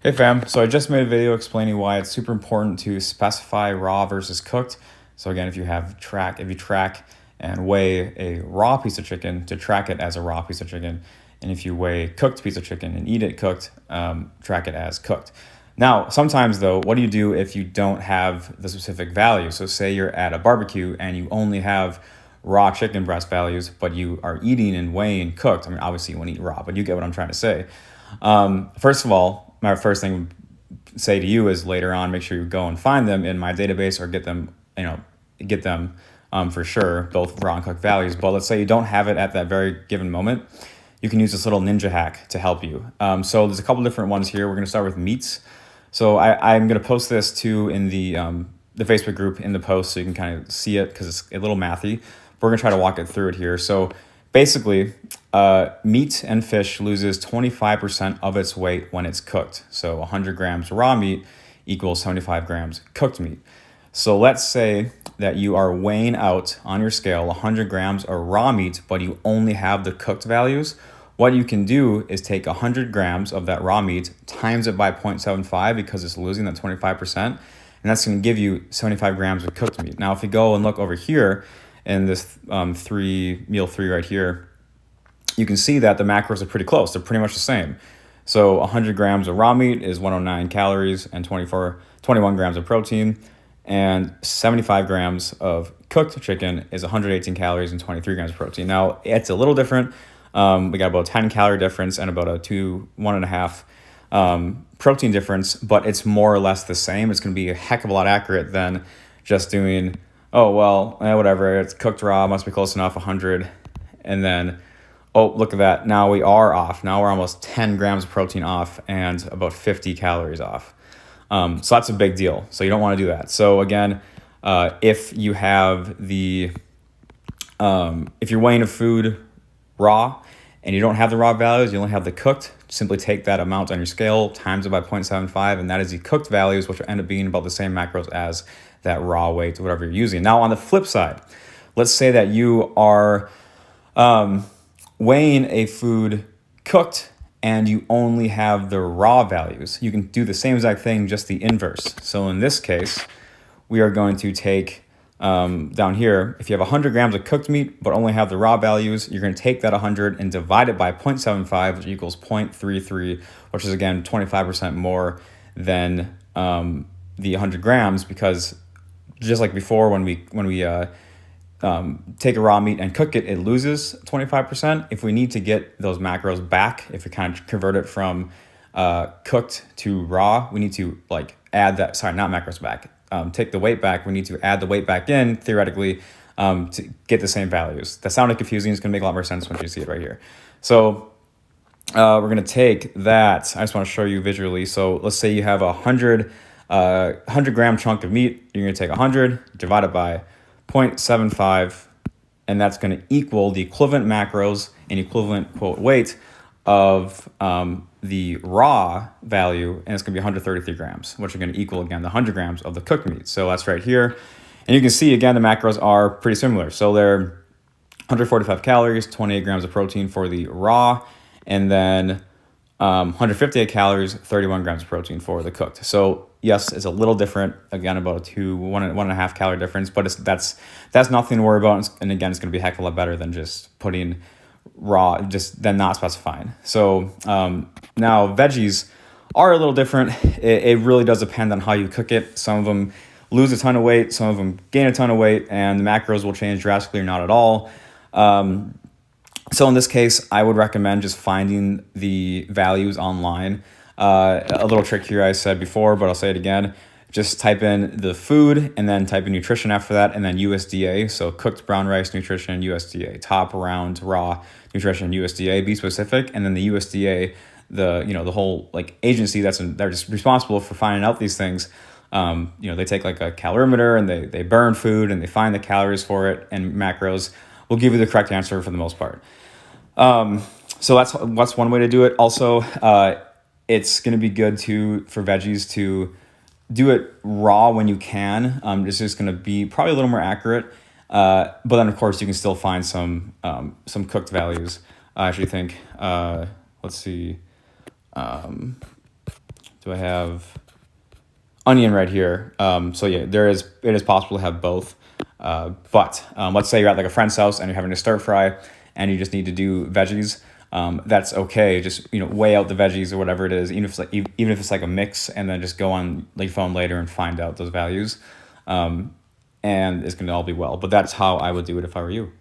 Hey fam, so I just made a video explaining why it's super important to specify raw versus cooked. So again, if you track and weigh a raw piece of chicken, to track it as a raw piece of chicken, and if you weigh cooked piece of chicken and eat it cooked, track it as cooked. Now, sometimes though, what do you do if you don't have the specific value? So say you're at a barbecue and you only have raw chicken breast values, but you are eating and weighing cooked. I mean, obviously you want to eat raw, but you get what I'm trying to say. First of all, my first thing to say to you is later on, make sure you go and find them in my database or get them for sure, both raw and cooked values. But let's say you don't have it at that very given moment. You can use this little ninja hack to help you. So there's a couple different ones here. We're going to start with meats. So I'm going to post this too in the Facebook group in the post so you can kind of see it because it's a little mathy. We're going to try to walk it through it here. So basically, meat and fish loses 25% of its weight when it's cooked. So 100 grams raw meat equals 75 grams cooked meat. So let's say that you are weighing out on your scale 100 grams of raw meat, but you only have the cooked values. What you can do is take 100 grams of that raw meat, times it by 0.75 because it's losing that 25%, and that's going to give you 75 grams of cooked meat. Now, if you go and look over here in this meal three right here, you can see that the macros are pretty close. They're pretty much the same. So 100 grams of raw meat is 109 calories and 21 grams of protein, and 75 grams of cooked chicken is 118 calories and 23 grams of protein. Now, it's a little different. We got about 10 calorie difference and about a 1.5 protein difference, but it's more or less the same. It's going to be a heck of a lot accurate than just doing, oh, well, whatever, it's cooked raw, must be close enough, 100. And then, oh, look at that. Now we are off. Now we're almost 10 grams of protein off and about 50 calories off. So that's a big deal. So you don't want to do that. So again, if you have if you're weighing a food raw and you don't have the raw values, you only have the cooked, simply take that amount on your scale, times it by 0.75, and that is the cooked values, which will end up being about the same macros as that raw weight, whatever you're using. Now, on the flip side, let's say that you are weighing a food cooked and you only have the raw values. You can do the same exact thing, just the inverse. So in this case, we are going to take down here, if you have 100 grams of cooked meat but only have the raw values, you're going to take that 100 and divide it by 0.75, which equals 0.33, which is again 25% more than the 100 grams, because just like before, when we take a raw meat and cook it, it loses 25%. If we need to get those macros back, if we kind of convert it from cooked to raw, we need to add that, not macros back, take the weight back. We need to add the weight back in, theoretically, to get the same values. That sounded confusing. It's going to make a lot more sense once you see it right here. So we're going to take that. I just want to show you visually. So let's say you have a 100 gram chunk of meat. You're going to take 100, divide it by 0.75, and that's going to equal the equivalent macros and equivalent quote weight of the raw value, and it's going to be 133 grams, which are going to equal again the 100 grams of the cooked meat. So that's right here, and you can see again the macros are pretty similar. So they're 145 calories, 28 grams of protein for the raw, and then 158 calories, 31 grams of protein for the cooked. So yes, it's a little different. Again, about a 1.5 calorie difference, but that's nothing to worry about. And again, it's going to be a heck of a lot better than just putting raw, just then not specifying. So now veggies are a little different. It really does depend on how you cook it. Some of them lose a ton of weight, some of them gain a ton of weight, and the macros will change drastically or not at all. So in this case, I would recommend just finding the values online. A little trick here I said before, but I'll say it again. Just type in the food and then type in nutrition after that, and then USDA. So cooked brown rice nutrition, USDA. Top round raw nutrition, USDA. Be specific, and then the USDA, the whole agency they're just responsible for finding out these things. They take a calorimeter and they burn food and they find the calories for it, and macros will give you the correct answer for the most part. So that's one way to do it. Also, it's going to be good for veggies to do it raw when you can. It's just going to be probably a little more accurate. But then of course you can still find some cooked values. I actually think, let's see. do I have onion right here. So yeah, it is possible to have both. But let's say you're at like a friend's house and you're having a stir fry and you just need to do veggies. That's okay. Just, weigh out the veggies or whatever it is, even if it's like a mix, and then just go on your phone later and find out those values. And it's going to all be well. But that's how I would do it if I were you.